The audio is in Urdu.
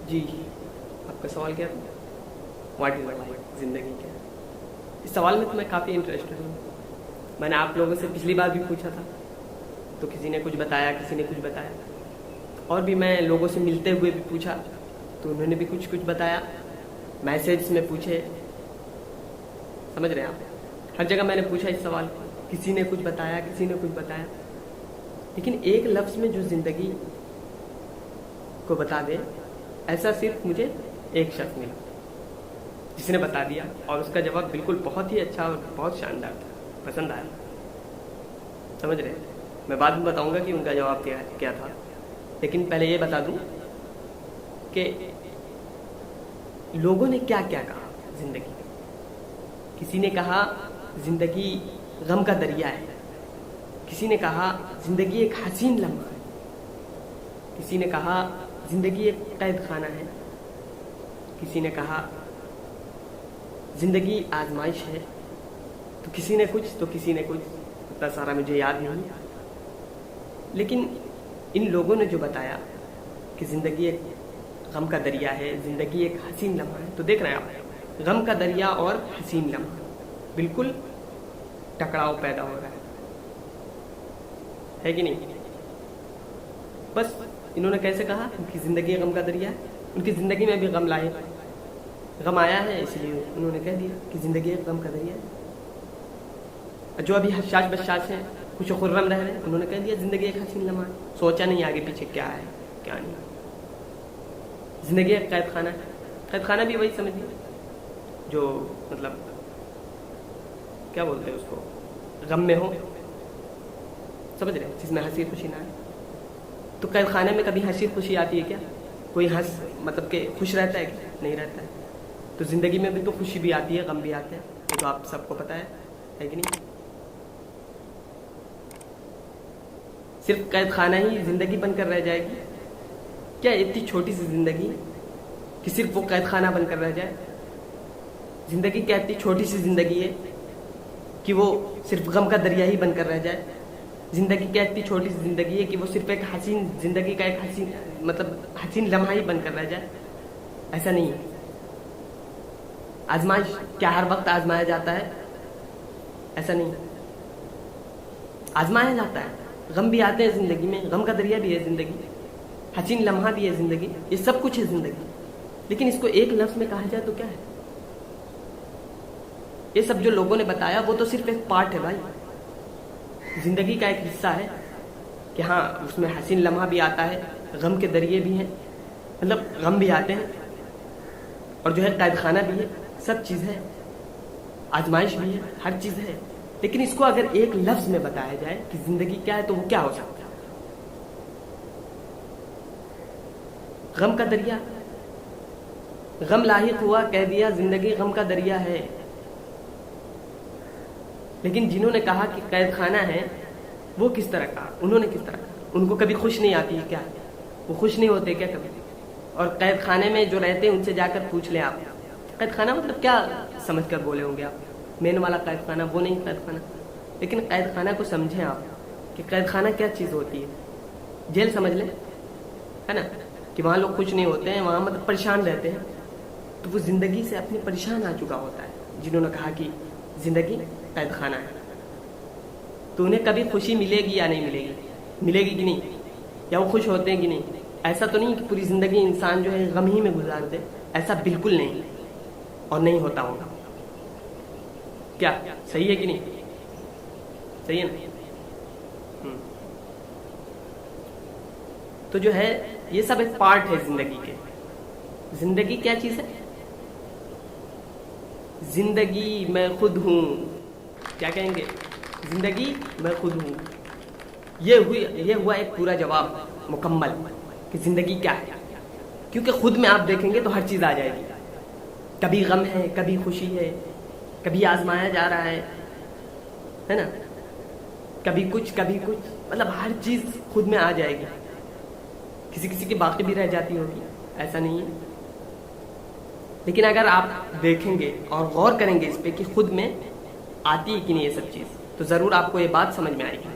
جی آپ کا سوال کیا تھا؟ واٹ از لائف، زندگی کیا ہے؟ اس سوال میں تو میں کافی انٹرسٹڈ ہوں. میں نے آپ لوگوں سے پچھلی بار بھی پوچھا تھا تو کسی نے کچھ بتایا، کسی نے کچھ بتایا، اور بھی میں لوگوں سے ملتے ہوئے بھی پوچھا تو انہوں نے بھی کچھ بتایا، میسیج میں پوچھے. سمجھ رہے ہیں آپ؟ ہر جگہ میں نے پوچھا اس سوال کو، کسی نے کچھ بتایا، کسی نے کچھ بتایا، لیکن ایک لفظ میں جو زندگی کو بتا دے ایسا صرف مجھے ایک شخص ملا جس نے بتا دیا، اور اس کا جواب بالکل بہت ہی اچھا اور بہت شاندار تھا، پسند آیا. سمجھ رہے ہیں؟ میں بعد میں بتاؤں گا کہ ان کا جواب کیا تھا، لیکن پہلے یہ بتا دوں کہ لوگوں نے کیا کیا کہا زندگی. کسی نے کہا زندگی غم کا دریا ہے، کسی نے کہا زندگی ایک حسین لمحہ ہے، کسی نے کہا زندگی ایک قید خانہ ہے، کسی نے کہا زندگی آزمائش ہے، تو کسی نے کچھ تو کسی نے کچھ، اتنا سارا مجھے یاد نہیں. لیکن ان لوگوں نے جو بتایا کہ زندگی ایک غم کا دریا ہے، زندگی ایک حسین لمحہ ہے، تو دیکھ رہے ہیں آپ، غم کا دریا اور حسین لمحہ بالکل ٹکراؤ پیدا ہو رہا ہے کہ نہیں؟ بس انہوں نے کیسے کہا کہ زندگی غم کا دریا ہے، ان کی زندگی میں بھی غم لائے، غم آیا ہے، اس لیے انہوں نے کہہ دیا کہ زندگی ایک غم کا دریا ہے. جو ابھی حشاش بشاش ہیں، خوش و خرم رہ رہے ہیں، انہوں نے کہہ دیا زندگی ایک حسین لمحہ ہے، سوچا نہیں آگے پیچھے کیا ہے کیا نہیں. زندگی ایک قید خانہ ہے، قید خانہ بھی وہی سمجھ لیا جو مطلب کیا بولتے ہیں اس کو، غم میں ہو، سمجھ رہے ہیں، جس میں ہنسی خوشی نہ آئے. تو قید خانے میں کبھی ہنسی خوشی آتی ہے کیا؟ کوئی مطلب کہ خوش رہتا ہے کہ نہیں رہتا ہے؟ تو زندگی میں بھی تو خوشی بھی آتی ہے، غم بھی آتے ہیں، یہ تو آپ سب کو پتہ ہے کہ نہیں؟ صرف قید خانہ ہی زندگی بن کر رہ جائے گی کیا؟ اتنی چھوٹی سی زندگی کہ صرف وہ قید خانہ بن کر رہ جائے؟ زندگی کیا اتنی چھوٹی سی زندگی ہے کہ وہ صرف غم کا دریا ہی بن کر رہ جائے؟ زندگی کیا اتنی چھوٹی سی زندگی ہے کہ وہ صرف ایک حسین زندگی کا ایک حسین مطلب حسین لمحہ ہی بن کر رہ جائے؟ ایسا نہیں ہے. آزمائش کیا ہر وقت آزمایا جاتا ہے؟ ایسا نہیں. آزمایا جاتا ہے، غم بھی آتے ہیں زندگی میں، غم کا دریا بھی ہے زندگی، حسین لمحہ بھی ہے زندگی، یہ سب کچھ ہے زندگی. لیکن اس کو ایک لفظ میں کہا جائے تو کیا ہے؟ یہ سب جو لوگوں نے بتایا وہ تو صرف ایک پارٹ ہے بھائی، زندگی کا ایک حصہ ہے کہ ہاں اس میں حسین لمحہ بھی آتا ہے، غم کے دریے بھی ہیں، مطلب غم بھی آتے ہیں، اور جو ہے قید خانہ بھی ہے، سب چیز ہے، آزمائش بھی ہے، ہر چیز ہے. لیکن اس کو اگر ایک لفظ میں بتایا جائے کہ زندگی کیا ہے تو وہ کیا ہو سکتا ہے؟ غم کا دریا. غم لاحق ہوا، کہہ دیا زندگی غم کا دریا ہے. لیکن جنہوں نے کہا کہ قید خانہ ہے وہ کس طرح کہا؟ انہوں نے کس طرح کہا؟ ان کو کبھی خوش نہیں آتی ہے کیا؟ وہ خوش نہیں ہوتے کیا کبھی؟ اور قید خانے میں جو رہتے ہیں ان سے جا کر پوچھ لیں آپ، قید خانہ مطلب کیا سمجھ کر بولے ہوں گے آپ؟ مین والا قید خانہ وہ نہیں قید خانہ. لیکن قید خانہ کو سمجھیں آپ کہ قید خانہ کیا چیز ہوتی ہے. جیل سمجھ لیں، ہے نا، کہ وہاں لوگ خوش نہیں ہوتے ہیں، وہاں مطلب پریشان رہتے ہیں. تو وہ زندگی سے اپنی پریشان آ چکا ہوتا ہے جنہوں نے کہا کہ زندگی قید خانہ ہے. تو انہیں کبھی خوشی ملے گی یا نہیں ملے گی؟ ملے گی کہ نہیں؟ یا وہ خوش ہوتے ہیں کہ نہیں؟ ایسا تو نہیں کہ پوری زندگی انسان جو ہے غم ہی میں گزار دے، ایسا بالکل نہیں، اور نہیں ہوتا ہوگا. کیا صحیح ہے کہ نہیں؟ صحیح ہے نا؟ تو جو ہے یہ سب ایک پارٹ ہے زندگی کے. زندگی کیا چیز ہے؟ زندگی میں خود ہوں. کیا کہیں گے؟ زندگی میں خود ہوں. یہ ہوا ایک پورا جواب مکمل کہ زندگی کیا ہے. کیونکہ خود میں آپ دیکھیں گے تو ہر چیز آ جائے گی. کبھی غم ہے، کبھی خوشی ہے، کبھی آزمایا جا رہا ہے نا، کبھی کچھ کبھی کچھ، مطلب ہر چیز خود میں آ جائے گی. کسی کسی کی باقی بھی رہ جاتی ہوگی، ایسا نہیں ہے. لیکن اگر آپ دیکھیں گے اور غور کریں گے اس پہ کہ خود میں آتی ہے کہ نہیں یہ سب چیز، تو ضرور آپ کو یہ بات سمجھ میں آئے گی.